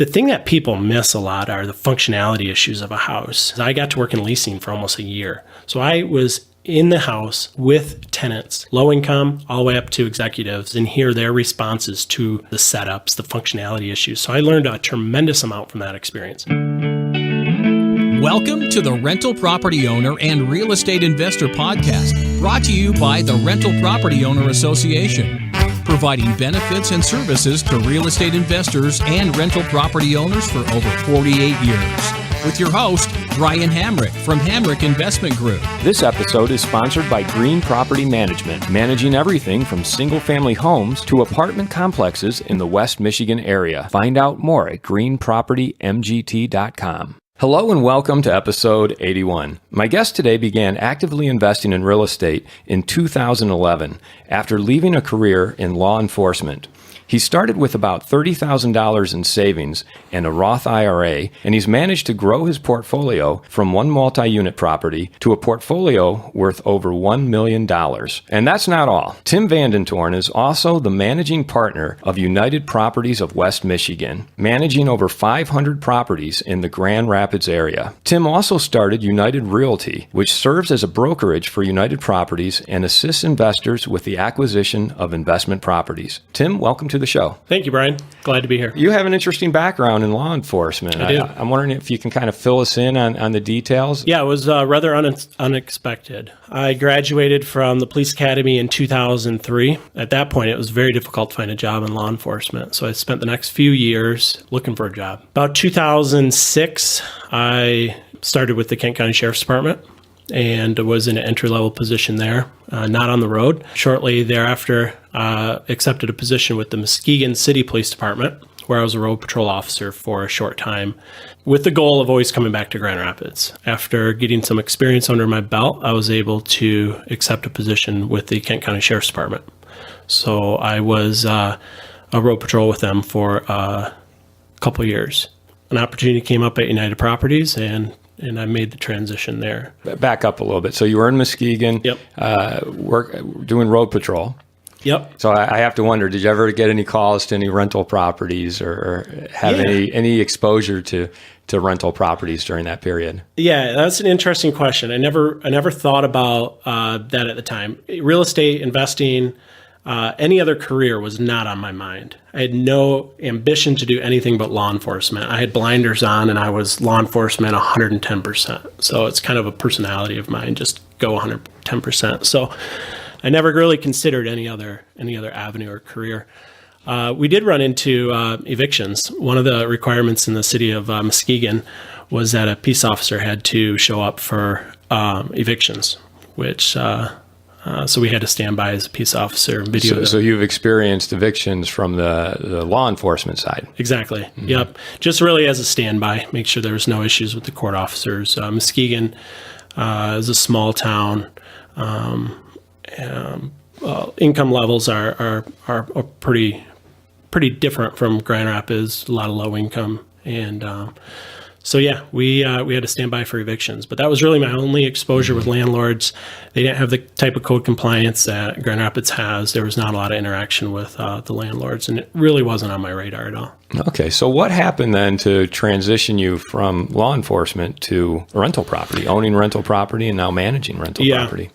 The thing that people miss a lot are the functionality issues of a house. I got to work in leasing for almost a year. So I was in the house with tenants, low income, all the way up to executives, and hear their responses to the setups, the functionality issues. So I learned a tremendous amount from that experience. Welcome to the Rental Property Owner and Real Estate Investor Podcast, brought to you by the Rental Property Owner Association, providing benefits and services to real estate investors and rental property owners for over 48 years. With your host, Brian Hamrick from Hamrick Investment Group. This episode is sponsored by Green Property Management, managing everything from single-family homes to apartment complexes in the West Michigan area. Find out more at greenpropertymgt.com. Hello and welcome to episode 81. My guest today began actively investing in real estate in 2011 after leaving a career in law enforcement. He started with about $30,000 in savings and a Roth IRA, and he's managed to grow his portfolio from one multi-unit property to a portfolio worth over $1 million. And that's not all. Tim VandenToorn is also the managing partner of United Properties of West Michigan, managing over 500 properties in the Grand Rapids area. Tim also started United Realty, which serves as a brokerage for United Properties and assists investors with the acquisition of investment properties. Tim, welcome to the show. Thank you, Brian. Glad to be here. You have an interesting background in law enforcement. I do. I'm wondering if you can kind of fill us in on the details. Yeah, it was rather unexpected. I graduated from the police academy in 2003. At that point, it was very difficult to find a job in law enforcement. So I spent the next few years looking for a job. About 2006, I started with the Kent County Sheriff's Department and was in an entry-level position there, not on the road. Shortly thereafter, accepted a position with the Muskegon City Police Department, where I was a road patrol officer for a short time, with the goal of always coming back to Grand Rapids. After getting some experience under my belt, I was able to accept a position with the Kent County Sheriff's Department. So I was a road patrol with them for a couple years. An opportunity came up at United Properties, and I made the transition there. Back up a little bit. So you were in Muskegon, Yep. Doing road patrol. Yep. So I have to wonder, did you ever get any calls to any rental properties or have any exposure to rental properties during that period? Yeah, that's an interesting question. I never thought about that at the time. Real estate investing, any other career was not on my mind. I had no ambition to do anything but law enforcement. I had blinders on and I was law enforcement 110%. So it's kind of a personality of mine, just go 110%. So I never really considered any other avenue or career. We did run into evictions. One of the requirements in the city of Muskegon was that a peace officer had to show up for evictions, which so we had to stand by as a peace officer and video. So you've experienced evictions from the law enforcement side. Exactly. Mm-hmm. Yep. Just really as a standby, make sure there was no issues with the court officers. Muskegon is a small town. Income levels are pretty different from Grand Rapids. A lot of low income, and so yeah, we had to stand by for evictions. But that was really my only exposure with landlords. They didn't have the type of code compliance that Grand Rapids has. There was not a lot of interaction with the landlords, and it really wasn't on my radar at all. Okay, so what happened then to transition you from law enforcement to rental property, owning rental property, and now managing rental property?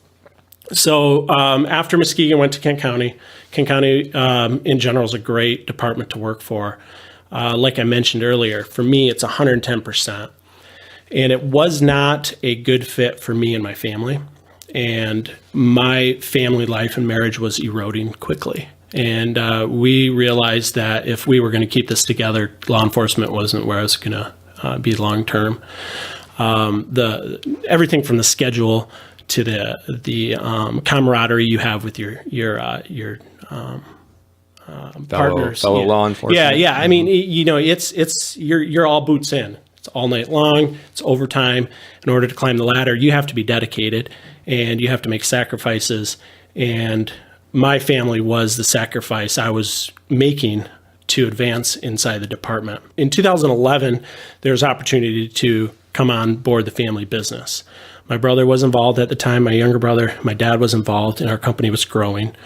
So after Muskegon, went to Kent County. Kent County, in general, is a great department to work for. Like I mentioned earlier, for me, it's 110%. And it was not a good fit for me and my family. And my family life and marriage was eroding quickly. And we realized that if we were going to keep this together, law enforcement wasn't where I was going to be long term. Everything from the schedule to the camaraderie you have with your partners, fellow law enforcement. Yeah. I mean, it's you're all boots in. It's all night long. It's overtime. In order to climb the ladder, you have to be dedicated and you have to make sacrifices. And my family was the sacrifice I was making to advance inside the department. In 2011, there was opportunity to come on board the family business. My brother was involved at the time, my younger brother, my dad was involved, and our company was growing.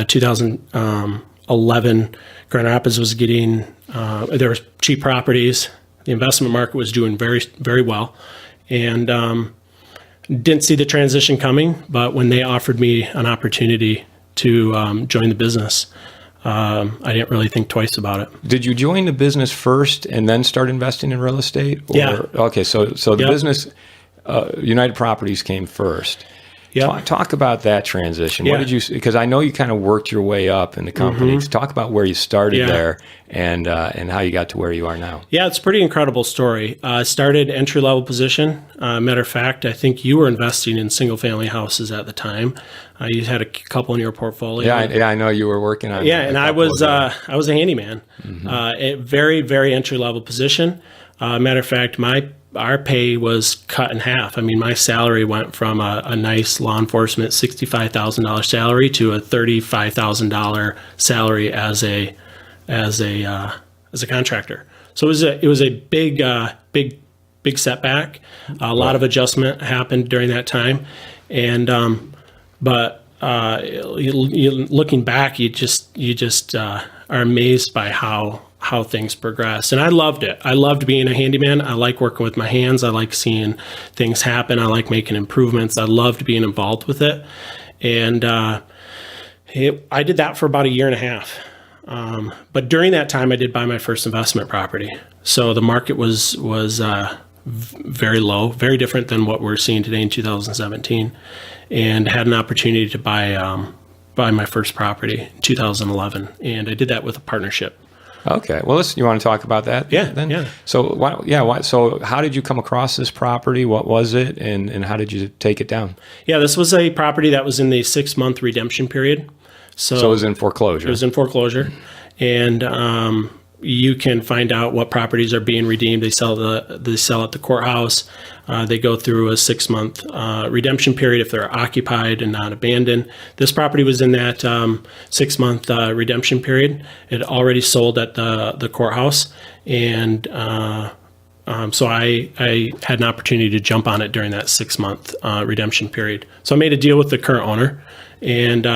2011 2011, Grand Rapids was getting, there were cheap properties. The investment market was doing very, very well. And didn't see the transition coming, but when they offered me an opportunity to join the business, I didn't really think twice about it. Did you join the business first and then start investing in real estate? Or, Yeah. Okay, so the business, United Properties came first. Yeah. Talk about that transition. Yeah. What did you? Because I know you kind of worked your way up in the company. Talk about where you started there and how you got to where you are now. Yeah, it's a pretty incredible story. I started entry-level position. Matter of fact, I think you were investing in single-family houses at the time. You had a couple in your portfolio. Yeah, I know you were working on. Yeah, and I was a handyman. A very, very entry-level position. Matter of fact, our pay was cut in half. I mean, my salary went from a nice law enforcement $65,000 salary to a $35,000 salary as a contractor. So it was a big setback. A lot of adjustment happened during that time, and but looking back, you just are amazed by how things progress. And I loved it. I loved being a handyman. I like working with my hands. I like seeing things happen. I like making improvements. I loved being involved with it. And I did that for about a year and a half. But during that time, I did buy my first investment property. So the market was very low, very different than what we're seeing today in 2017, and had an opportunity to buy my first property in 2011. And I did that with a partnership. Okay. Well, you want to talk about that? Yeah. Then? Yeah. So, so how did you come across this property? What was it? And how did you take it down? Yeah, this was a property that was in the 6-month redemption period. So it was in foreclosure. It was in foreclosure. And you can find out what properties are being redeemed. They sell at the courthouse. They go through a 6-month redemption period if they're occupied and not abandoned. This property was in that 6-month redemption period. It had already sold at the courthouse, and so I had an opportunity to jump on it during that 6-month redemption period. So I made a deal with the current owner, and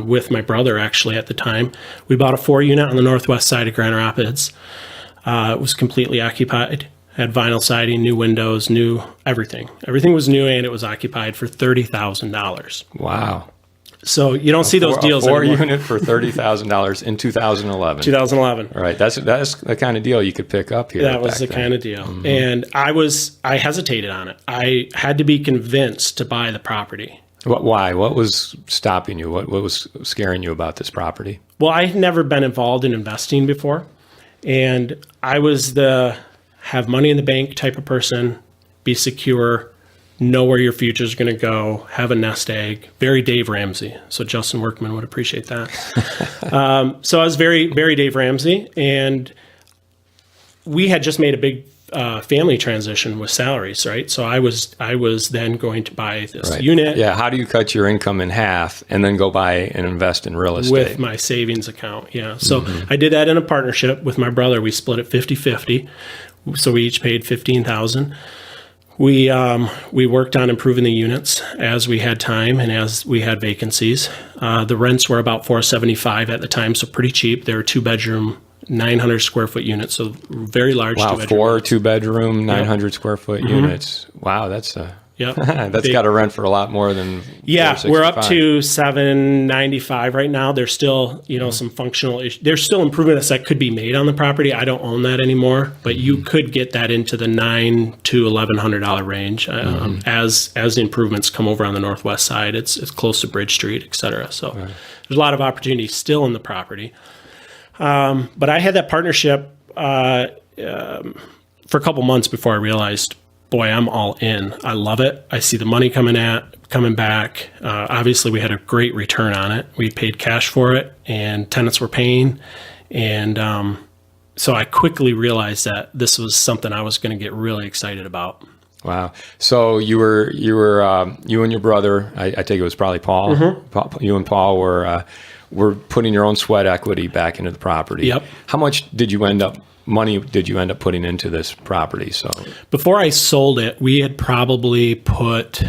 with my brother, actually, at the time. We bought a 4-unit on the northwest side of Grand Rapids. It was completely occupied, had vinyl siding, new windows, new everything. Everything was new, and it was occupied for $30,000. Wow. So you don't see those deals anymore. A 4-unit for $30,000 in 2011. 2011. All right. That's the kind of deal you could pick up here. That was the kind of deal. Mm-hmm. And I hesitated on it. I had to be convinced to buy the property. Why? What was stopping you? What was scaring you about this property? Well, I had never been involved in investing before, and I was the have money in the bank type of person, be secure, know where your future is going to go, have a nest egg. Very Dave Ramsey. So Justin Workman would appreciate that. So I was very, very Dave Ramsey, and we had just made a big family transition with salaries, right? So I was then going to buy this unit. Yeah. How do you cut your income in half and then go buy and invest in real estate? With my savings account, yeah. So I did that in a partnership with my brother. We split it 50-50. So we each paid $15,000. We worked on improving the units as we had time and as we had vacancies. The rents were about $475 at the time, so pretty cheap. They were 2-bedroom, 900 square foot units, so very large. Wow, 4 2-bedroom, 900 square foot units. Wow, that's that's got to rent for a lot more than. Yeah, we're up to $795 right now. There's still some functional issues. There's still improvements that could be made on the property. I don't own that anymore, but you could get that into the $900 to $1,100 range as the improvements come over on the northwest side. It's close to Bridge Street, et cetera. So there's a lot of opportunity still in the property. But I had that partnership for a couple months before I realized, boy, I'm all in. I love it. I see the money coming back. Obviously, we had a great return on it. We paid cash for it, and tenants were paying. And so I quickly realized that this was something I was going to get really excited about. Wow. So you and your brother, I take it was probably Paul. Mm-hmm. You and Paul were putting your own sweat equity back into the property. Yep. How much money did you end up putting into this property? So before I sold it, we had probably put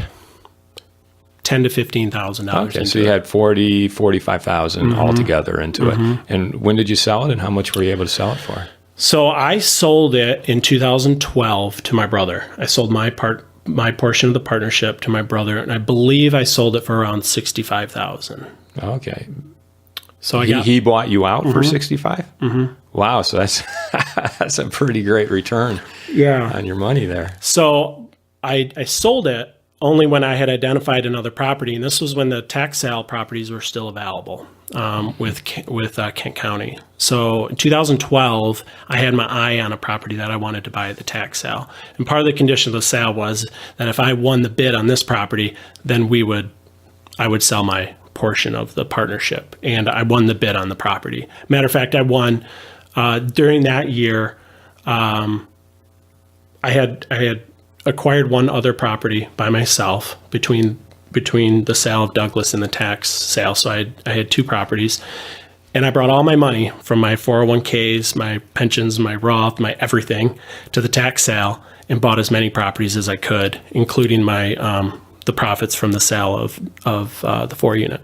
$10,000 to $15,000. Okay, so you had 45,000 altogether into it. And when did you sell it, and how much were you able to sell it for? So I sold it in 2012 to my brother. I sold my portion of the partnership to my brother, and I believe I sold it for around $65,000. Okay. So he bought you out for 65? Mm-hmm. Wow, so that's a pretty great return on your money there. So I sold it only when I had identified another property, and this was when the tax sale properties were still available with Kent County. So in 2012, I had my eye on a property that I wanted to buy at the tax sale, and part of the condition of the sale was that if I won the bid on this property, then I would sell my portion of the partnership, and I won the bid on the property. Matter of fact, I won during that year. I had acquired one other property by myself between the sale of Douglas and the tax sale. So I had two properties, and I brought all my money from my 401ks, my pensions, my Roth, my everything to the tax sale and bought as many properties as I could, including my the profits from the sale of the 4-unit.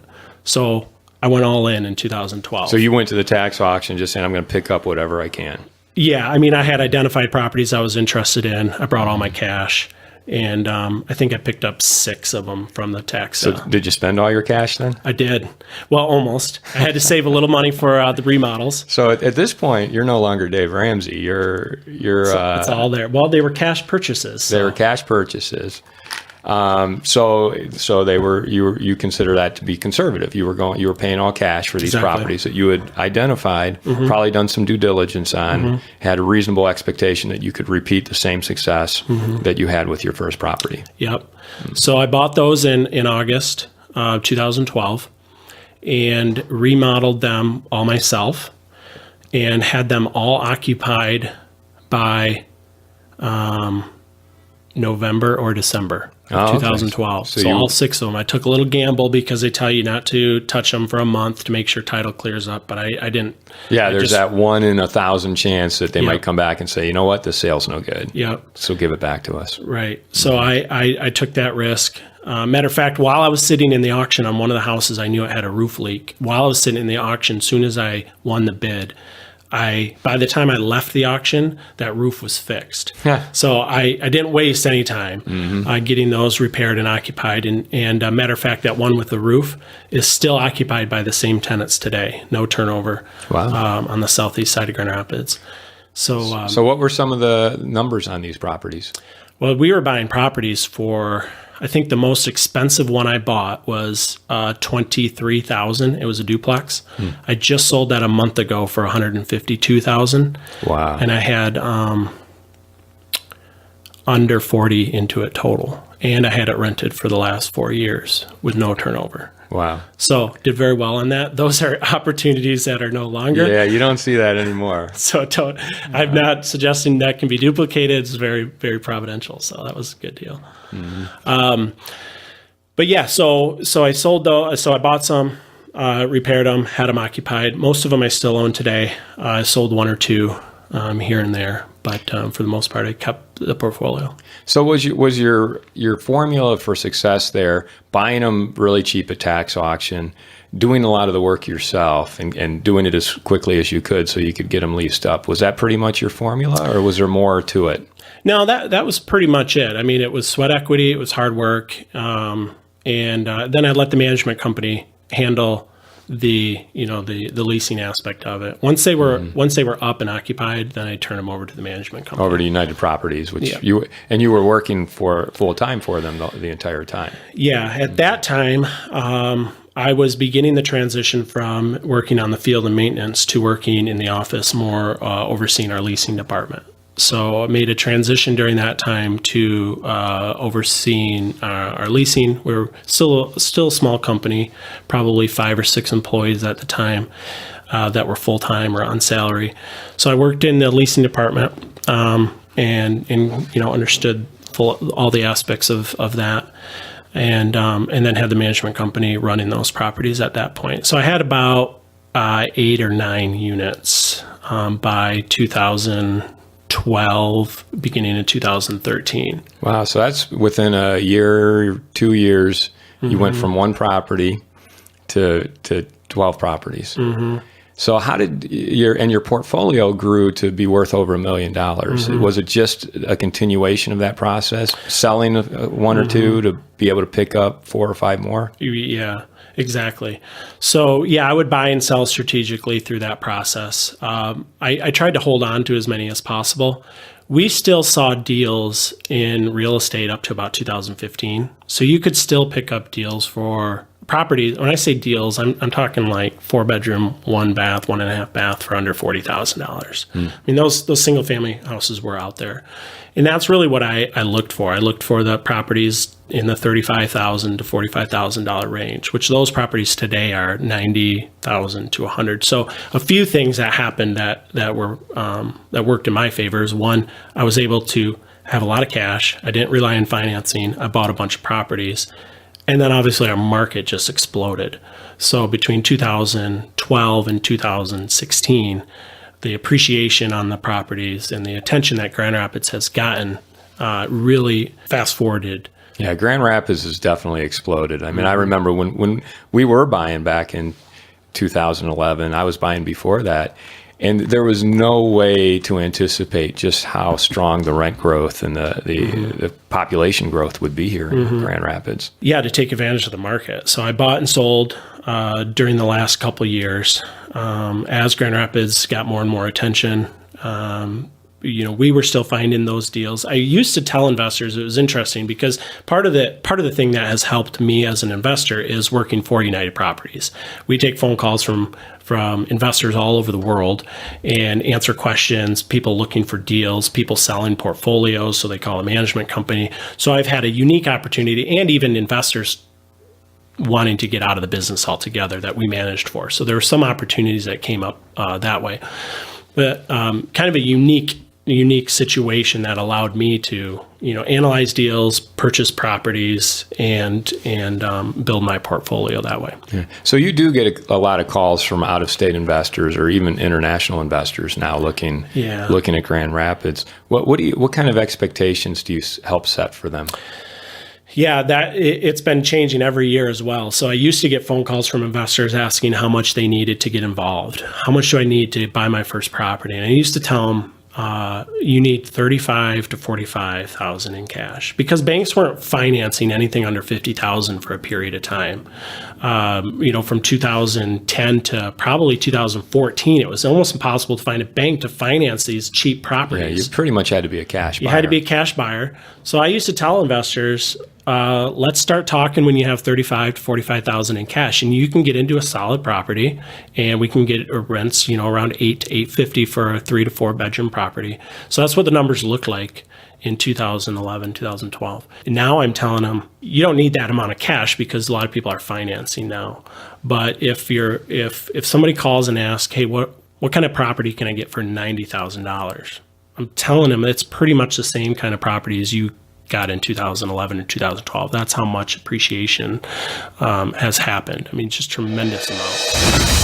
So I went all in 2012. So you went to the tax auction just saying, I'm going to pick up whatever I can. Yeah, I mean, I had identified properties I was interested in. I brought all my cash, and I think I picked up 6 of them from the tax sale. So did you spend all your cash then? I did. Well, almost. I had to save a little money for the remodels. So at this point, you're no longer Dave Ramsey. You're it's all there. Well, they were cash purchases. They were cash purchases. So they were, you consider that to be conservative. You were paying all cash for these properties that you had identified, probably done some due diligence on, had a reasonable expectation that you could repeat the same success that you had with your first property. Yep. So I bought those in August 2012 and remodeled them all myself and had them all occupied by November or December of 2012. Okay. So all 6 of them. I took a little gamble because they tell you not to touch them for a month to make sure title clears up, but I didn't. Yeah, there's that 1 in 1,000 chance that they might come back and say, you know what, this sale's no good. Yep. So give it back to us. Right. So I took that risk. Matter of fact, while I was sitting in the auction on one of the houses, I knew it had a roof leak. While I was sitting in the auction, as soon as I won the bid, by the time I left the auction, that roof was fixed. Yeah. So I didn't waste any time getting those repaired and occupied. And matter of fact, that one with the roof is still occupied by the same tenants today. No turnover. Wow. On the southeast side of Grand Rapids. So what were some of the numbers on these properties? Well, we were buying properties for, I think the most expensive one I bought was $23,000. It was a duplex. I just sold that a month ago for $152,000. Wow. And I had under 40 into it total. And I had it rented for the last 4 years with no turnover. Wow. So did very well on that. Those are opportunities that are no longer. Yeah, you don't see that anymore. So I'm not suggesting that can be duplicated. It's very, very providential. So that was a good deal. But yeah, so I sold those. So I bought some, repaired them, had them occupied. Most of them I still own today. I sold 1 or 2 here and there, but for the most part, I kept the portfolio. So was your formula for success there, buying them really cheap at tax auction, doing a lot of the work yourself, and doing it as quickly as you could so you could get them leased up? Was that pretty much your formula, or was there more to it? No, that was pretty much it. I mean, it was sweat equity, it was hard work, and then I let the management company handle the leasing aspect of it. Once they were up and occupied, then I turned them over to the management company. Over to United Properties, which you were working for full time for them the entire time. Yeah, at that time, I was beginning the transition from working on the field and maintenance to working in the office, more overseeing our leasing department. So I made a transition during that time to overseeing our leasing. We were still a small company, probably 5 or 6 employees at the time that were full-time or on salary. So I worked in the leasing department and understood all the aspects of that. And then had the management company running those properties at that point. So I had about 8 or 9 units by 2012, beginning of 2013. Wow, so that's within a year, 2 years, You went from one property to 12 properties. So how did your portfolio grew to be worth over $1 million? Was it just a continuation of that process, selling one or two to be able to pick up 4 or 5 more? Yeah, exactly. So yeah, I would buy and sell strategically through that process. I tried to hold on to as many as possible. We still saw deals in real estate up to about 2015. So you could still pick up deals for properties. When I say deals, I'm talking like 4-bedroom, 1 bath, 1.5 bath for under $40,000. I mean, those single family houses were out there. And that's really what I looked for. I looked for the properties in the $35,000 to $45,000 range, which those properties today are $90,000 to $100,000. So a few things that happened that worked in my favor is, one, I was able to have a lot of cash. I didn't rely on financing. I bought a bunch of properties. And then obviously our market just exploded. So between 2012 and 2016, the appreciation on the properties and the attention that Grand Rapids has gotten really fast forwarded. Yeah, Grand Rapids has definitely exploded. I mean, I remember when we were buying back in 2011, I was buying before that, and there was no way to anticipate just how strong the rent growth and the population growth would be here in Grand Rapids. Yeah, to take advantage of the market. So I bought and sold during the last couple of years. As Grand Rapids got more and more attention, we were still finding those deals. I used to tell investors, it was interesting because part of the thing that has helped me as an investor is working for United Properties. We take phone calls from investors all over the world and answer questions, people looking for deals, people selling portfolios, so they call a management company. So I've had a unique opportunity, and even investors wanting to get out of the business altogether that we managed for. So there were some opportunities that came up that way. But kind of a unique situation that allowed me to, analyze deals, purchase properties, and build my portfolio that way. Yeah. So you do get a lot of calls from out-of-state investors or even international investors now looking at Grand Rapids. What kind of expectations do you help set for them? Yeah, it's been changing every year as well. So I used to get phone calls from investors asking how much they needed to get involved. How much do I need to buy my first property? And I used to tell them, you need $35,000 to $45,000 in cash, because banks weren't financing anything under $50,000 for a period of time. From 2010 to probably 2014, it was almost impossible to find a bank to finance these cheap properties. Yeah, you pretty much had to be a cash buyer. You had to be a cash buyer. So I used to tell investors, let's start talking when you have $35,000 to $45,000 in cash, and you can get into a solid property, and we can get rents, around $800 to $850 for a 3 to 4 bedroom property. So that's what the numbers look like in 2011, 2012. And now I'm telling them, you don't need that amount of cash because a lot of people are financing now. But if somebody calls and asks, hey, what kind of property can I get for $90,000? I'm telling them it's pretty much the same kind of property as you got in 2011 and 2012. That's how much appreciation has happened. I mean, just tremendous amount.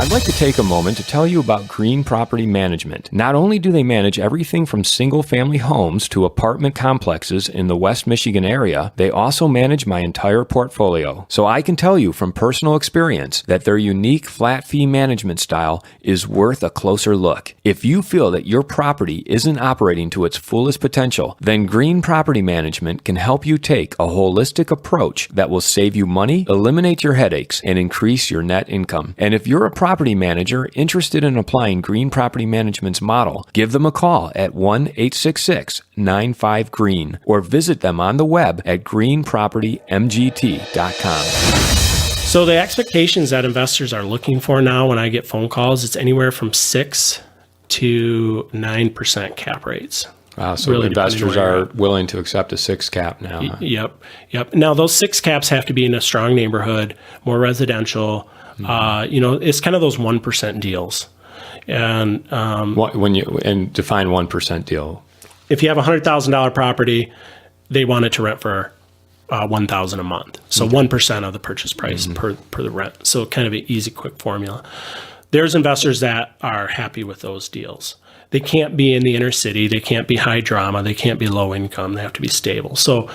I'd like to take a moment to tell you about Green Property Management. Not only do they manage everything from single-family homes to apartment complexes in the West Michigan area, they also manage my entire portfolio. So I can tell you from personal experience that their unique flat fee management style is worth a closer look. If you feel that your property isn't operating to its fullest potential, then Green Property Management can help you take a holistic approach that will save you money, eliminate your headaches, and increase your net income. And if you're a property manager interested in applying Green Property Management's model, give them a call at 1-866-95-GREEN or visit them on the web at greenpropertymgt.com. So the expectations that investors are looking for now when I get phone calls, it's anywhere from 6 to 9% cap rates. Wow, so really investors are willing to accept a 6 cap now. Huh? Yep. Now those 6 caps have to be in a strong neighborhood, more residential. It's kind of those 1% deals. And and define 1% deal. If you have a $100,000 property, they want it to rent for $1,000 a month. So 1% of the purchase price per the rent. So kind of an easy, quick formula. There's investors that are happy with those deals. They can't be in the inner city. They can't be high drama. They can't be low income. They have to be stable. So,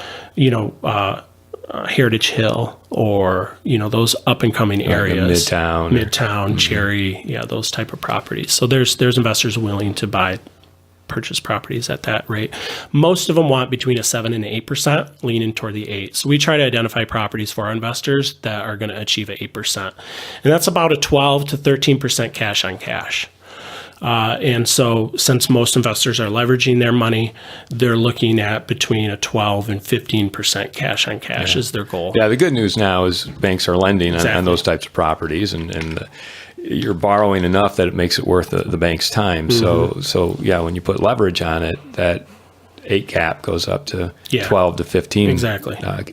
Heritage Hill or, those up and coming areas. Midtown. Cherry, those type of properties. So there's investors willing to purchase properties at that rate. Most of them want between a 7 and 8%, leaning toward the 8. So we try to identify properties for our investors that are going to achieve an 8%. And that's about a 12 to 13% cash on cash. And so since most investors are leveraging their money, they're looking at between a 12 and 15% cash on cash is their goal. Yeah, the good news now is banks are lending on those types of properties, and you're borrowing enough that it makes it worth the bank's time. So when you put leverage on it, that 8 cap goes up to 12 to 15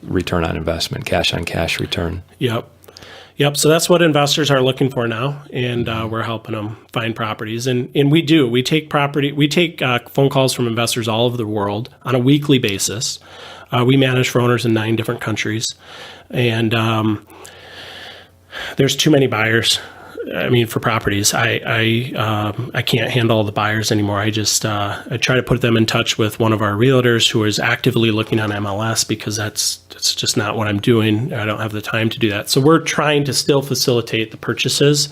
return on investment, cash on cash return. Yep. So that's what investors are looking for now, and we're helping them find properties. And we take phone calls from investors all over the world on a weekly basis. We manage for owners in 9 different countries, and there's too many buyers. For properties, I can't handle all the buyers anymore. I try to put them in touch with one of our realtors who is actively looking on MLS, because that's just not what I'm doing. I don't have the time to do that. So we're trying to still facilitate the purchases,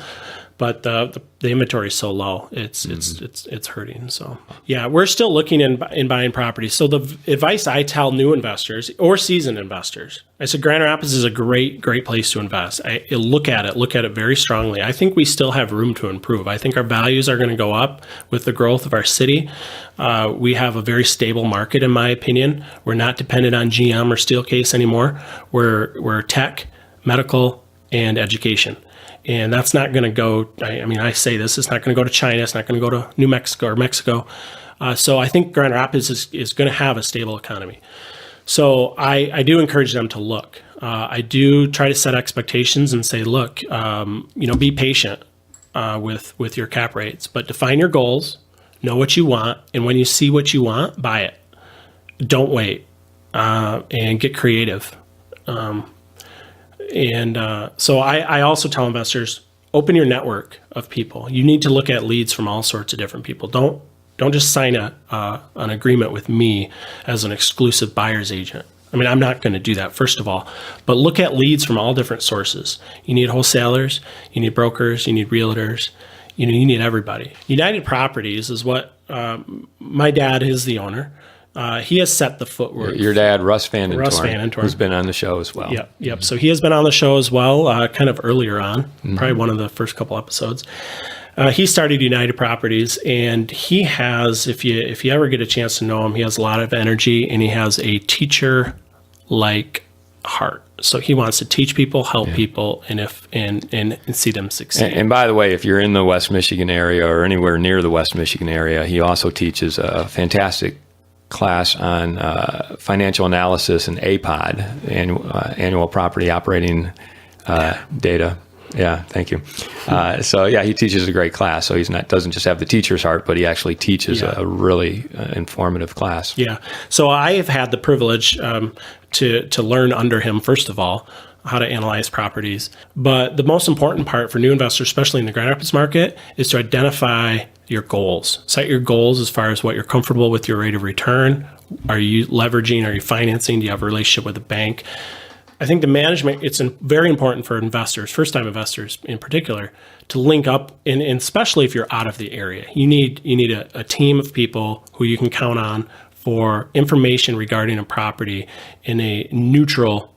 but the inventory is so low, it's hurting. So we're still looking in buying properties. So the advice I tell new investors or seasoned investors, I said Grand Rapids is a great place to invest. Look at it very strongly. I think we still have room to improve. I think our values are going to go up with the growth of our city. We have a very stable market, in my opinion. We're not dependent on GM or Steelcase anymore. We're tech, medical, and education. And that's not going to go, I say this, it's not going to go to China. It's not going to go to New Mexico or Mexico. So I think Grand Rapids is going to have a stable economy. So I do encourage them to look. I do try to set expectations and say, look, be patient with your cap rates, but define your goals, know what you want, and when you see what you want, buy it. Don't wait, and get creative. So I also tell investors, open your network of people. You need to look at leads from all sorts of different people. Don't just sign an agreement with me as an exclusive buyer's agent. I'm not going to do that, first of all. But look at leads from all different sources. You need wholesalers, you need brokers, you need realtors, you need everybody. United Properties is what my dad is the owner. He has set the footwork. Your dad, Russ VandenToorn, who's been on the show as well. Yep. So he has been on the show as well, kind of earlier on, probably one of the first couple episodes. He started United Properties, and he has, if you ever get a chance to know him, he has a lot of energy, and he has a teacher-like heart. So he wants to teach people, help people, and see them succeed. And by the way, if you're in the West Michigan area or anywhere near the West Michigan area, he also teaches a fantastic class on financial analysis and APOD, annual property operating data. Yeah, thank you. He teaches a great class. So doesn't just have the teacher's heart, but he actually teaches a really informative class. Yeah. So I have had the privilege to learn under him, first of all, how to analyze properties. But the most important part for new investors, especially in the Grand Rapids market, is to identify your goals. Set your goals as far as what you're comfortable with your rate of return. Are you leveraging? Are you financing? Do you have a relationship with a bank? I think the management, it's very important for investors, first-time investors in particular, to link up, and especially if you're out of the area. You need a team of people who you can count on for information regarding a property in a neutral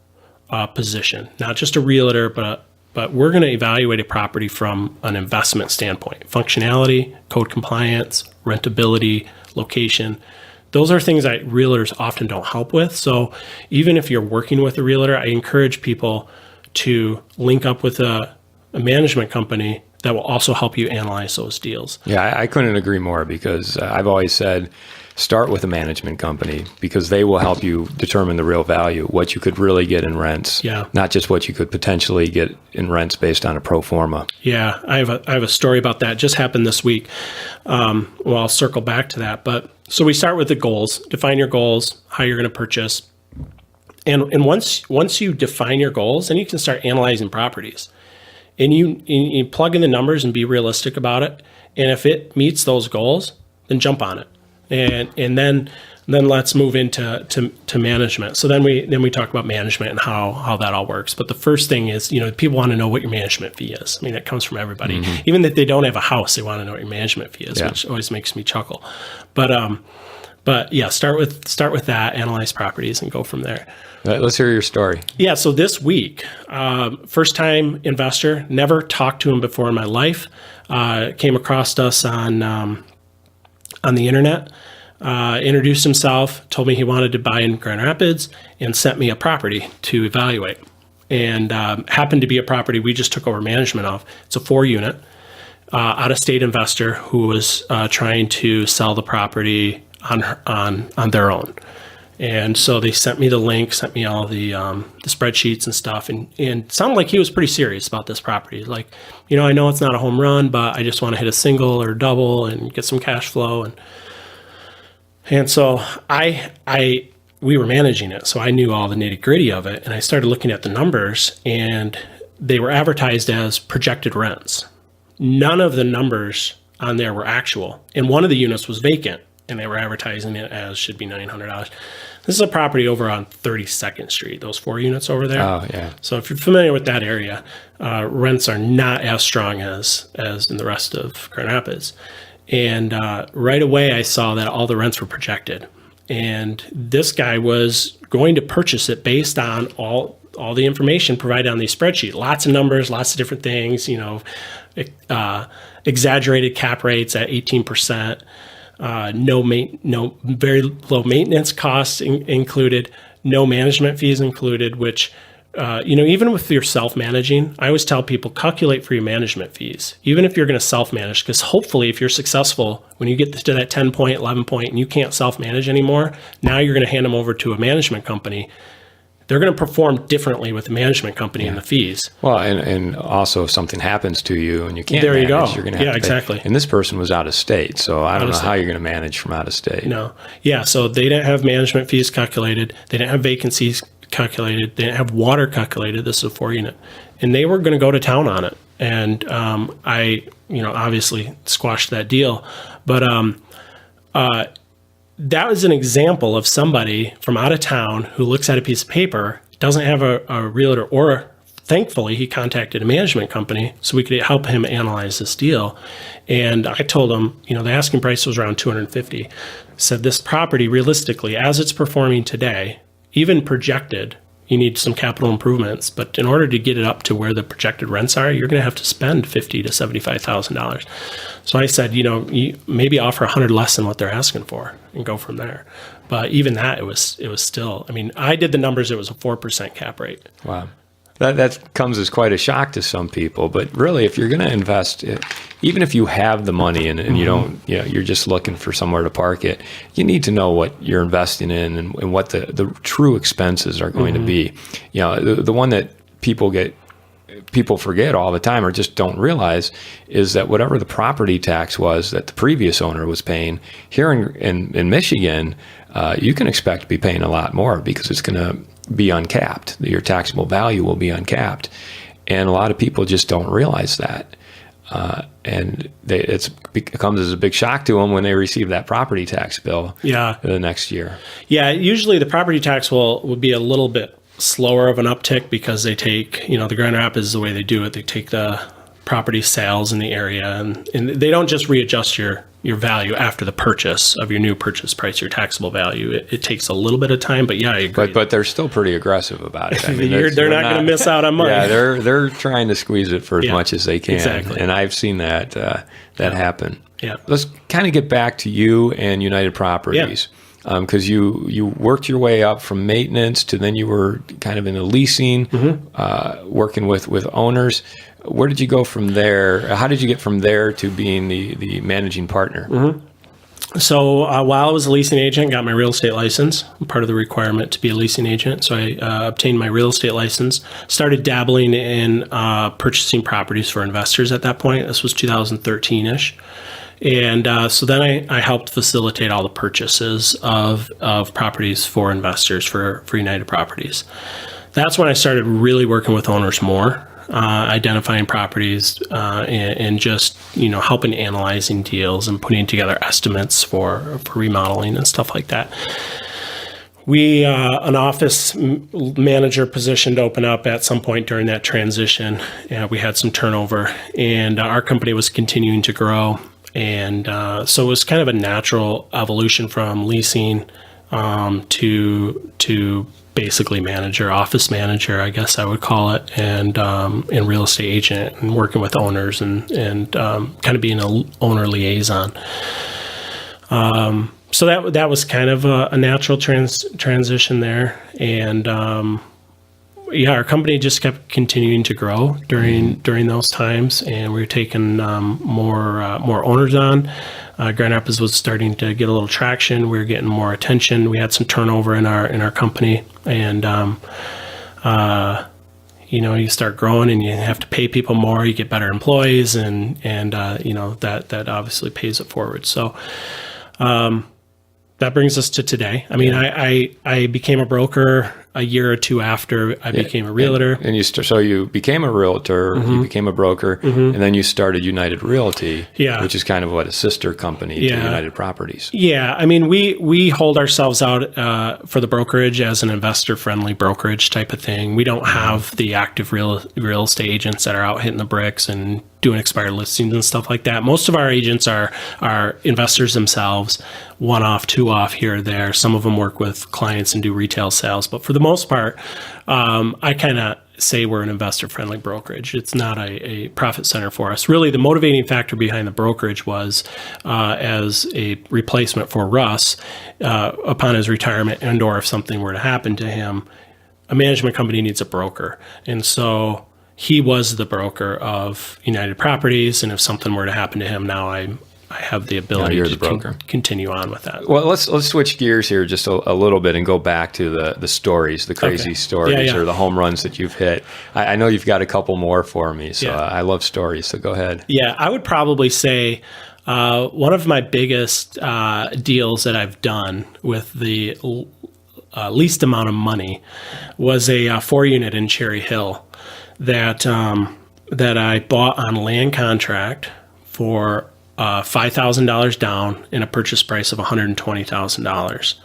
position, not just a realtor, but we're going to evaluate a property from an investment standpoint: functionality, code compliance, rentability, location. Those are things that realtors often don't help with. So even if you're working with a realtor, I encourage people to link up with a management company that will also help you analyze those deals. Yeah, I couldn't agree more, because I've always said, start with a management company, because they will help you determine the real value, what you could really get in rents, not just what you could potentially get in rents based on a pro forma. Yeah, I have a story about that. It just happened this week. I'll circle back to that. But so we start with the goals. Define your goals, how you're going to purchase. And once you define your goals, then you can start analyzing properties. And you plug in the numbers and be realistic about it. And if it meets those goals, then jump on it. And then Then let's move into to management. So then we talk about management and how that all works. But the first thing is, people want to know what your management fee is. I mean, that comes from everybody. Even if they don't have a house, they want to know what your management fee is, which always makes me chuckle. But yeah, start with that, analyze properties, and go from there. Let's hear your story. Yeah, so this week, first time investor, never talked to him before in my life. Came across us on the internet. Introduced himself, told me he wanted to buy in Grand Rapids, and sent me a property to evaluate. And happened to be a property we just took over management of. It's a 4-unit, out-of-state investor who was trying to sell the property on their own. And so they sent me the link, sent me all the spreadsheets and stuff, and it sounded like he was pretty serious about this property. Like, I know it's not a home run, but I just want to hit a single or double and get some cash flow. And so we were managing it, so I knew all the nitty gritty of it, and I started looking at the numbers, and they were advertised as projected rents. None of the numbers on there were actual, and one of the units was vacant, and they were advertising it as should be $900. This is a property over on 32nd Street, those 4 units over there. Oh, yeah. So if you're familiar with that area, rents are not as strong as in the rest of Grand Rapids. And right away, I saw that all the rents were projected. And this guy was going to purchase it based on all the information provided on the spreadsheet. Lots of numbers, lots of different things, exaggerated cap rates at 18%. No very low maintenance costs included, no management fees included, which, even with your self-managing, I always tell people calculate for your management fees, even if you're going to self-manage, because hopefully if you're successful, when you get to that 10 point, 11 point, and you can't self-manage anymore, now you're going to hand them over to a management company. They're going to perform differently with the management company and the fees. Well, and also if something happens to you and you can't there you manage, go. You're going to have to exactly. And this person was out of state, so I don't know how you're going to manage from out of state. No. Yeah, so they didn't have management fees calculated. They didn't have vacancies calculated. They didn't have water calculated. This is a 4-unit. And they were going to go to town on it. And I, obviously squashed that deal. But that was an example of somebody from out of town who looks at a piece of paper, doesn't have a realtor, or thankfully he contacted a management company so we could help him analyze this deal. And I told him, the asking price was around $250. Said this property, realistically, as it's performing today, even projected, you need some capital improvements, but in order to get it up to where the projected rents are, you're going to have to spend $50,000 to $75,000. So I said, you maybe offer $100 less than what they're asking for and go from there. But even that, it was still. I mean, I did the numbers. It was a 4% cap rate. Wow. That comes as quite a shock to some people, but really, if you're going to invest, even if you have the money and you don't, you're just looking for somewhere to park it, you need to know what you're investing in and what the true expenses are going to be. The one that people forget all the time or just don't realize is that whatever the property tax was that the previous owner was paying here in Michigan, you can expect to be paying a lot more because it's going to be uncapped. Your taxable value will be uncapped. And a lot of people just don't realize that. And it comes as a big shock to them when they receive that property tax bill the next year. Yeah, usually the property tax will be a little bit slower of an uptick because they take, the Grand Rapids is the way they do it. They take the property sales in the area and they don't just readjust your value after the purchase of your new purchase price, your taxable value. It takes a little bit of time, but yeah, I agree. But they're still pretty aggressive about it. I mean, they're not going to miss out on money. Yeah, they're trying to squeeze it for as much as they can. Exactly. And I've seen that happen. Yeah. Let's kind of get back to you and United Properties. Because you worked your way up from maintenance to then you were kind of in the leasing, working with owners. Where did you go from there? How did you get from there to being the managing partner? So while I was a leasing agent, got my real estate license, part of the requirement to be a leasing agent. So I obtained my real estate license, started dabbling in purchasing properties for investors at that point. This was 2013-ish. And so then I helped facilitate all the purchases of properties for investors for United Properties. That's when I started really working with owners more. identifying properties, and just, helping analyzing deals and putting together estimates for remodeling and stuff like that. We, an office manager position to open up at some point during that transition. We had some turnover, and our company was continuing to grow. And so it was kind of a natural evolution from leasing to basically office manager, I guess I would call it, and real estate agent, and working with owners and kind of being an owner liaison. So that was kind of a natural transition there, and our company just kept continuing to grow during those times, and we were taking more owners on. Grand Rapids was starting to get a little traction. We were getting more attention. We had some turnover in our company, and you start growing and you have to pay people more. You get better employees, and that obviously pays it forward. So. That brings us to today. I mean, I became a broker a year or two after I became a realtor. And so you became a realtor, you became a broker, and then you started United Realty, which is kind of a sister company to United Properties. Yeah, I mean, we hold ourselves out for the brokerage as an investor-friendly brokerage type of thing. We don't have the active real estate agents that are out hitting the bricks and doing expired listings and stuff like that. Most of our agents are investors themselves, one off, two off here or there. Some of them work with clients and do retail sales, but for the most part, I kind of say we're an investor-friendly brokerage. It's not a profit center for us. Really, the motivating factor behind the brokerage was as a replacement for Russ upon his retirement, and or if something were to happen to him, a management company needs a broker. And so he was the broker of United Properties, and if something were to happen to him, now I have the ability to continue on with that. Well, let's switch gears here just a little bit and go back to the stories, the crazy stories, or the home runs that you've hit. I know you've got a couple more for me, so I love stories, so go ahead. Yeah, I would probably say one of my biggest deals that I've done with the least amount of money was a 4-unit in Cherry Hill that I bought on land contract for $5,000 down and a purchase price of $120,000.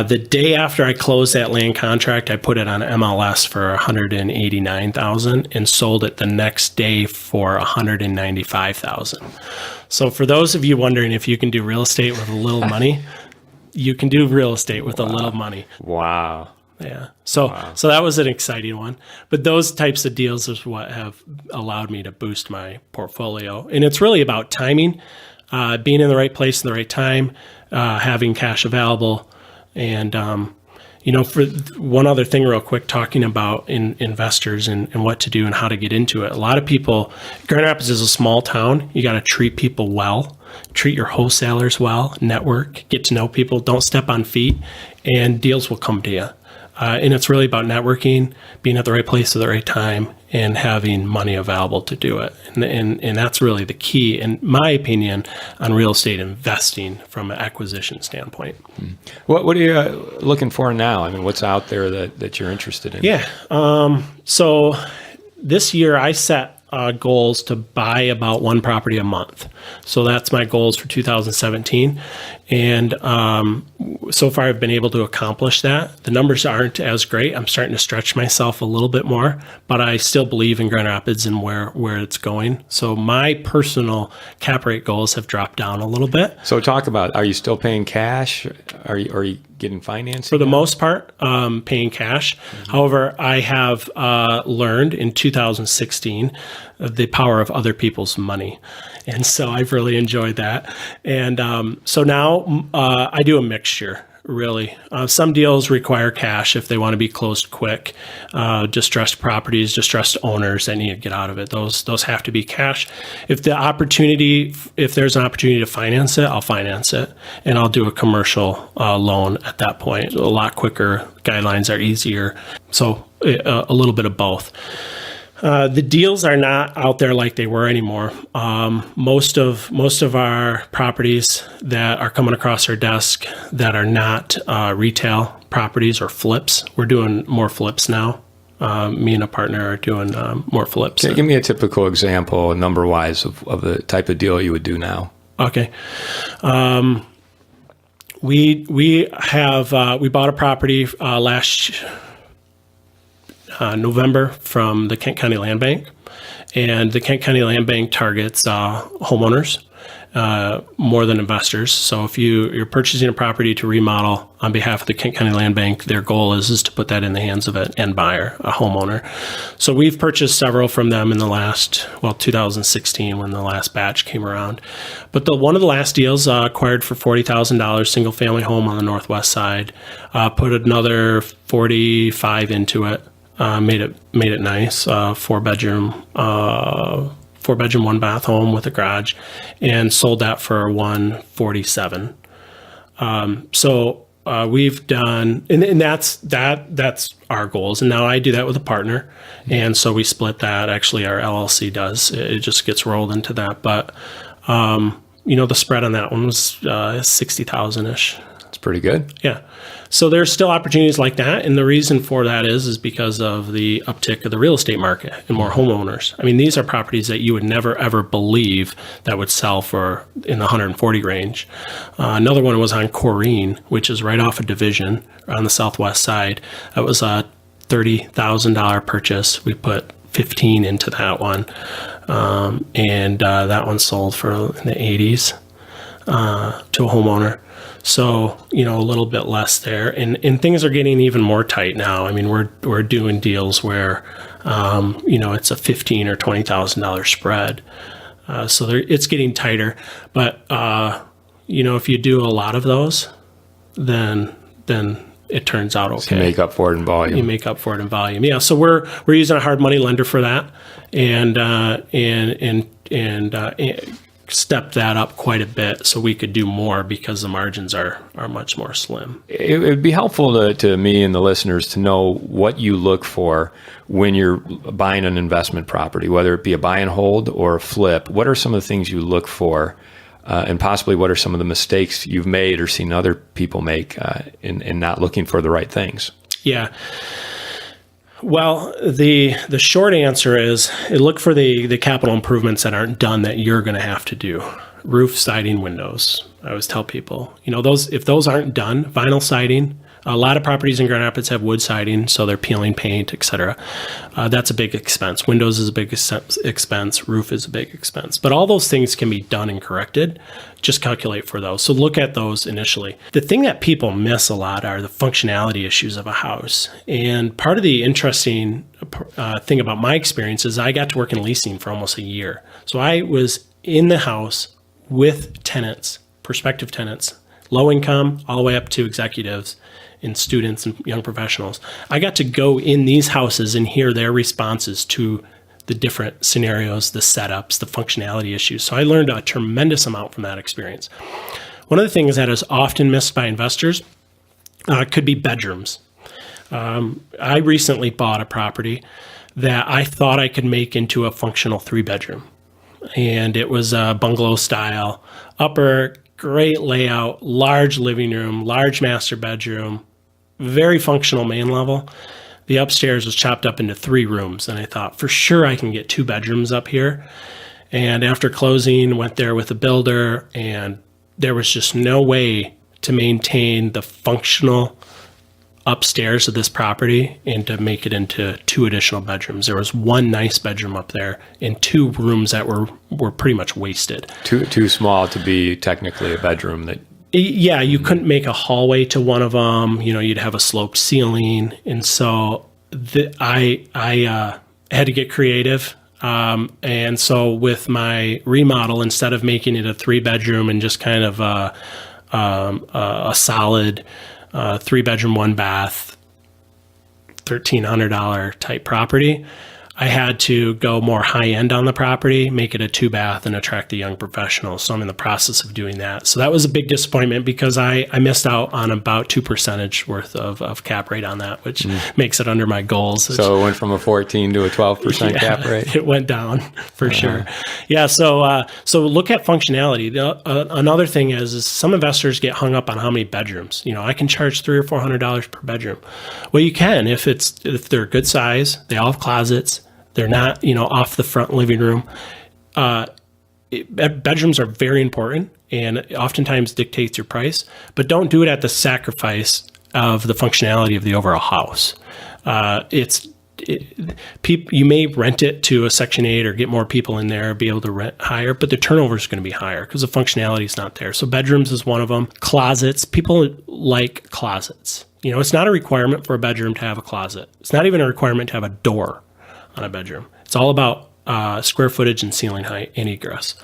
The day after I closed that land contract, I put it on MLS for $189,000 and sold it the next day for $195,000. So for those of you wondering if you can do real estate with a little money, you can do real estate with a little money. Wow. Yeah. So that was an exciting one. But those types of deals is what have allowed me to boost my portfolio. And it's really about timing, being in the right place in the right time, having cash available. And, for one other thing real quick, talking about investors and what to do and how to get into it. A lot of people, Grand Rapids is a small town. You got to treat people well, treat your wholesalers well, network, get to know people, don't step on feet, and deals will come to you. And it's really about networking, being at the right place at the right time, and having money available to do it. And that's really the key, in my opinion, on real estate investing from an acquisition standpoint. What are you looking for now? I mean, what's out there that you're interested in? Yeah. So this year I set goals to buy about one property a month. So that's my goals for 2017. And so far I've been able to accomplish that. The numbers aren't as great. I'm starting to stretch myself a little bit more, but I still believe in Grand Rapids and where it's going. So my personal cap rate goals have dropped down a little bit. So talk about, are you still paying cash? Are you getting financing? For the most part, paying cash. Mm-hmm. However, I have learned in 2016 the power of other people's money. And so I've really enjoyed that. And so now I do a mixture, really. Some deals require cash if they want to be closed quick. Distressed properties, distressed owners that need to get out of it. Those have to be cash. If there's an opportunity to finance it, I'll finance it. And I'll do a commercial loan at that point. A lot quicker. Guidelines are easier. So a little bit of both. The deals are not out there like they were anymore. Most of our properties that are coming across our desk that are not retail properties or flips, we're doing more flips now. Me and a partner are doing more flips. Give me a typical example, number-wise, of the type of deal you would do now. Okay. We bought a property last November from the Kent County Land Bank, and the Kent County Land Bank targets homeowners more than investors. So if you're purchasing a property to remodel on behalf of the Kent County Land Bank, their goal is to put that in the hands of an end buyer, a homeowner. So we've purchased several from them in the last, 2016 when the last batch came around. But one of the last deals acquired for $40,000, single family home on the northwest side, put another 45 into it, made it nice, four bedroom, 1-bath home with a garage, and sold that for $147. We've done, and that's our goals. And now I do that with a partner, and so we split that. Actually, our LLC does. It just gets rolled into that. But the spread on that one was 60,000 ish. It's pretty good. Yeah. So there's still opportunities like that. And the reason for that is because of the uptick of the real estate market and more homeowners. I mean, these are properties that you would never, ever believe that would sell for in the 140 range. Another one was on Corrine, which is right off a Division on the southwest side. That was a $30,000 purchase. We put 15 into that one. And that one sold for in the 80s to a homeowner. So, a little bit less there, and things are getting even more tight now. I mean, we're doing deals where, it's a $15,000 or $20,000 spread. So it's getting tighter, but, if you do a lot of those, then it turns out okay. So you make up for it in volume. You make up for it in volume. Yeah. So we're using a hard money lender for that, and stepped that up quite a bit so we could do more because the margins are much more slim. It would be helpful to me and the listeners to know what you look for when you're buying an investment property, whether it be a buy and hold or a flip. What are some of the things you look for, and possibly what are some of the mistakes you've made or seen other people make in not looking for the right things? Yeah. Well, the short answer is look for the capital improvements that aren't done that you're going to have to do. Roof, siding, windows. I always tell people, if those aren't done, vinyl siding. A lot of properties in Grand Rapids have wood siding, so they're peeling paint, etc. That's a big expense. Windows is a big expense. Roof is a big expense. But all those things can be done and corrected. Just calculate for those. So look at those initially. The thing that people miss a lot are the functionality issues of a house. And part of the interesting thing about my experience is I got to work in leasing for almost a year. So I was in the house with tenants, prospective tenants, low income, all the way up to executives and students and young professionals. I got to go in these houses and hear their responses to the different scenarios, the setups, the functionality issues. So I learned a tremendous amount from that experience. One of the things that is often missed by investors could be bedrooms. I recently bought a property that I thought I could make into a functional 3-bedroom. And it was a bungalow style, upper, great layout, large living room, large master bedroom, very functional main level. The upstairs was chopped up into 3 rooms, and I thought for sure I can get 2 bedrooms up here. And after closing, went there with a builder, and there was just no way to maintain the functional upstairs of this property and to make it into 2 additional bedrooms. There was 1 nice bedroom up there and 2 rooms that were pretty much wasted. Too small to be technically a bedroom. Yeah, you couldn't make a hallway to one of them. You'd have a sloped ceiling, and so I had to get creative. And so with my remodel, instead of making it a 3-bedroom and just kind of a solid 3-bedroom, 1-bath, $1,300 type property, I had to go more high end on the property, make it a 2-bath, and attract the young professionals. So I'm in the process of doing that. So that was a big disappointment because I missed out on about 2% worth of cap rate on that, which makes it under my goals. So it went from a 14 to a 12% cap rate? It went down for sure. Yeah. So look at functionality. Another thing is some investors get hung up on how many bedrooms. I can charge $300 or $400 per bedroom. Well, you can if they're good size, they all have closets. They're not, off the front living room. Bedrooms are very important and oftentimes dictates your price, but don't do it at the sacrifice of the functionality of the overall house. You may rent it to a Section 8 or get more people in there, be able to rent higher, but the turnover is going to be higher because the functionality is not there. So bedrooms is one of them. Closets, people like closets. It's not a requirement for a bedroom to have a closet. It's not even a requirement to have a door on a bedroom. It's all about square footage and ceiling height and egress.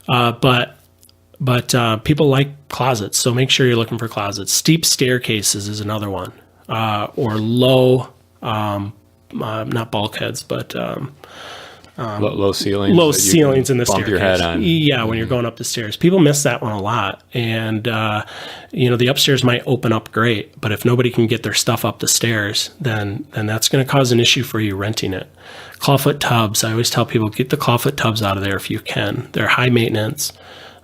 But people like closets, so make sure you're looking for closets. Steep staircases is another one, or low, not bulkheads, but low ceilings. Low ceilings in the bump staircase. Your head on. Yeah, when you're going up the stairs. People miss that one a lot. And, the upstairs might open up great, but if nobody can get their stuff up the stairs, then that's going to cause an issue for you renting it. Clawfoot tubs. I always tell people, get the clawfoot tubs out of there if you can. They're high maintenance.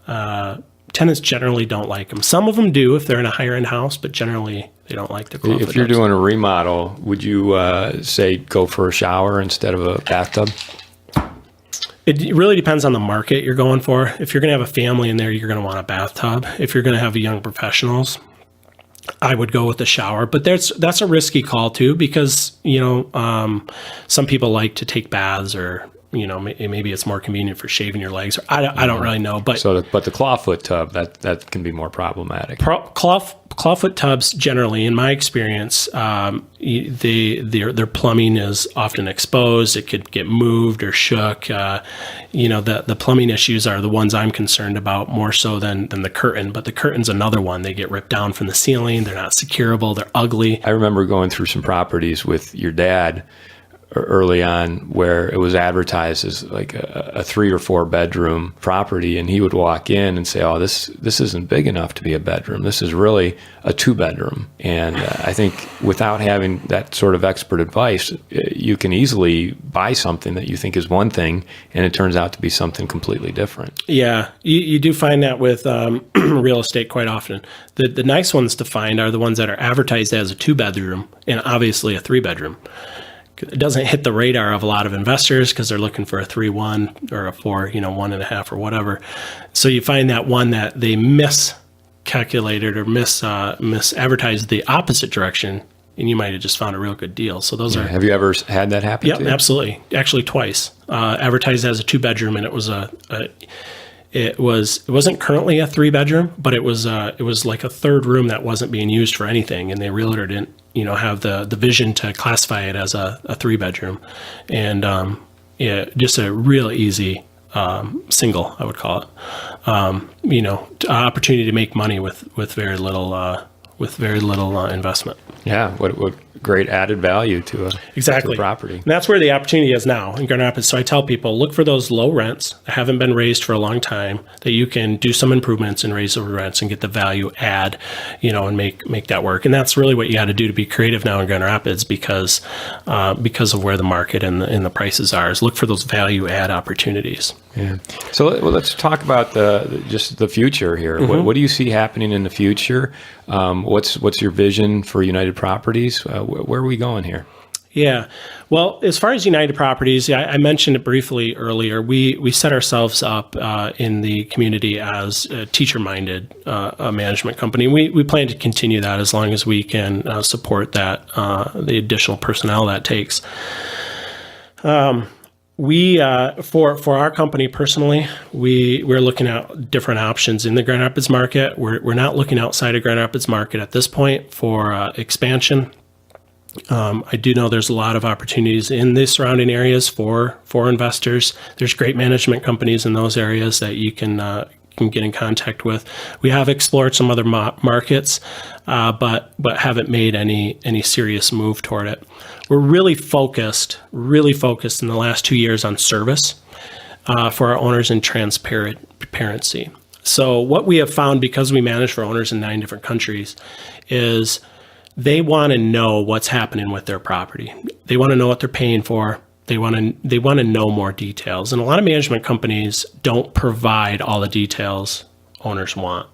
Tenants generally don't like them. Some of them do if they're in a higher end house, but generally they don't like the clawfoot If you're tubs. doing a remodel, would you say go for a shower instead of a bathtub? It really depends on the market you're going for. If you're going to have a family in there, you're going to want a bathtub. If you're going to have young professionals, I would go with a shower. But that's a risky call too, because some people like to take baths, or maybe it's more convenient for shaving your legs. Or I don't really know. But but the clawfoot tub that can be more problematic. Clawfoot tubs generally, in my experience, their plumbing is often exposed. It could get moved or shook. The plumbing issues are the ones I'm concerned about more so than the curtain. But the curtain's another one. They get ripped down from the ceiling. They're not securable. They're ugly. I remember going through some properties with your dad early on where it was advertised as like a 3 or 4 bedroom property, and he would walk in and say, "Oh, this isn't big enough to be a bedroom. This is really a 2-bedroom." And I think without having that sort of expert advice, you can easily buy something that you think is one thing, and it turns out to be something completely different. Yeah, you do find that with real estate quite often. The nice ones to find are the ones that are advertised as a 2-bedroom and obviously a 3-bedroom. It doesn't hit the radar of a lot of investors because they're looking for a 3-1 or a 4, 1.5 or whatever. So you find that one that they miscalculated or misadvertised the opposite direction, and you might have just found a real good deal. So those are. Have you ever had that happen? Yep, to you? Absolutely. Actually, twice. Advertised as a 2-bedroom, and it wasn't currently a 3-bedroom, but it was like a third room that wasn't being used for anything, and the realtor didn't have the vision to classify it as a 3-bedroom, and just a real easy single, I would call it. Opportunity to make money with very little investment. Yeah, what great added value to a property. And that's where the opportunity is now in Grand Rapids. So I tell people, look for those low rents that haven't been raised for a long time, that you can do some improvements and raise the rents and get the value add, and make that work. And that's really what you got to do to be creative now in Grand Rapids because of where the market and the prices are, is look for those value add opportunities. Yeah. So let's talk about the future here. Mm-hmm. What do you see happening in the future? What's your vision for United Properties? Where are we going here? Yeah. Well, as far as United Properties, I mentioned it briefly earlier. We set ourselves up in the community as a teacher-minded management company. We plan to continue that as long as we can support that, the additional personnel that takes. For our company personally, we're looking at different options in the Grand Rapids market. We're not looking outside of Grand Rapids market at this point for expansion. I do know there's a lot of opportunities in the surrounding areas for investors. There's great management companies in those areas that you can can get in contact with. We have explored some other markets, but haven't made any serious move toward it. We're really focused in the last 2 years on service for our owners and transparency. So what we have found, because we manage for owners in 9 different countries, is they want to know what's happening with their property. They want to know what they're paying for. They want to know more details. And a lot of management companies don't provide all the details owners want.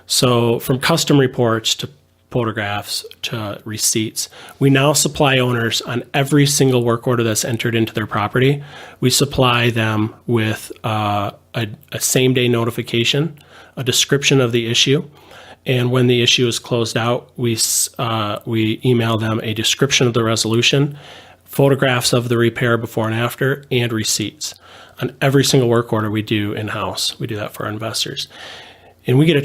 So from custom reports to photographs to receipts, we now supply owners on every single work order that's entered into their property. We supply them with a same-day notification, a description of the issue, and when the issue is closed out, we email them a description of the resolution, photographs of the repair before and after, and receipts on every single work order we do in-house. We do that for our investors. And we get have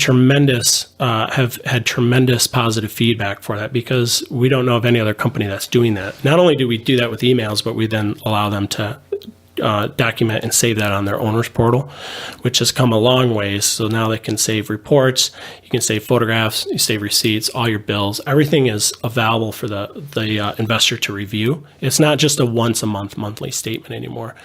had tremendous positive feedback for that, because we don't know of any other company that's doing that. Not only do we do that with emails, but we then allow them to document and save that on their owner's portal, which has come a long ways. So now they can save reports, you can save photographs, you save receipts, all your bills. Everything is available for the investor to review. It's not just a once a month monthly statement anymore.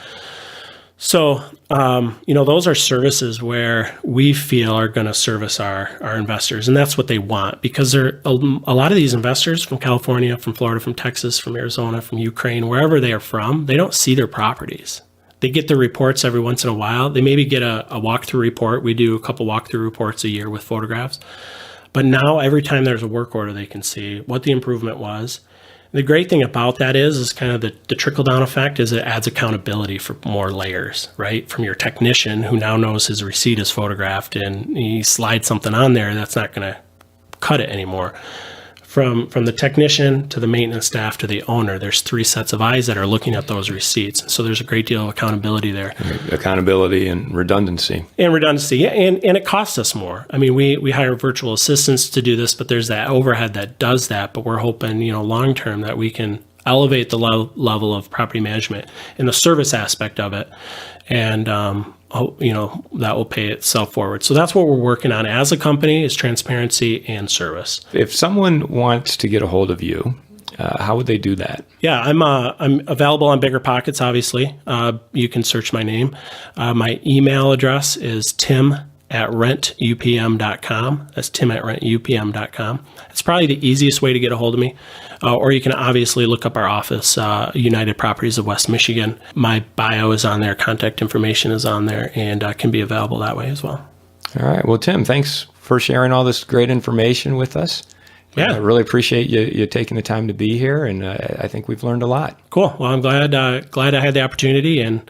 So, those are services where we feel are going to service our investors, and that's what they want, because there a lot of these investors from California, from Florida, from Texas, from Arizona, from Ukraine, wherever they are from, they don't see their properties. They get their reports every once in a while. They maybe get a walkthrough report. We do a couple walkthrough reports a year with photographs. But now every time there's a work order, they can see what the improvement was. The great thing about that is kind of the trickle-down effect is it adds accountability for more layers, right? From your technician, who now knows his receipt is photographed, and he slides something on there, that's not going to cut it anymore. From the technician to the maintenance staff to the owner, there's 3 sets of eyes that are looking at those receipts. So there's a great deal of accountability there. Accountability and redundancy. And it costs us more. I mean, we hire virtual assistants to do this, but there's that overhead that does that. But we're hoping, long term, that we can elevate the level of property management and the service aspect of it. And, that will pay itself forward. So that's what we're working on as a company, is transparency and service. If someone wants to get a hold of you, how would they do that? Yeah, I'm available on BiggerPockets, obviously. You can search my name. My email address is tim@rentupm.com. That's tim@rentupm.com. It's probably the easiest way to get a hold of me. Or you can obviously look up our office, United Properties of West Michigan. My bio is on there, contact information is on there, and can be available that way as well. All right. Well, Tim, thanks for sharing all this great information with us. Yeah. I really appreciate you taking the time to be here, and I think we've learned a lot. Cool. Well, I'm glad I had the opportunity, and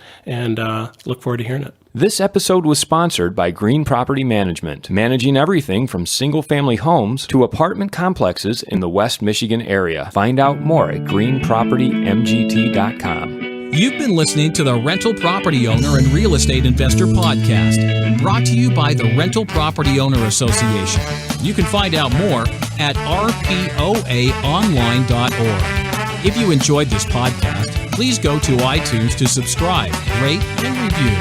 look forward to hearing it. This episode was sponsored by Green Property Management, managing everything from single-family homes to apartment complexes in the West Michigan area. Find out more at greenpropertymgt.com. You've been listening to the Rental Property Owner and Real Estate Investor Podcast, brought to you by the Rental Property Owner Association. You can find out more at rpoaonline.org. If you enjoyed this podcast, please go to iTunes to subscribe, rate, and review.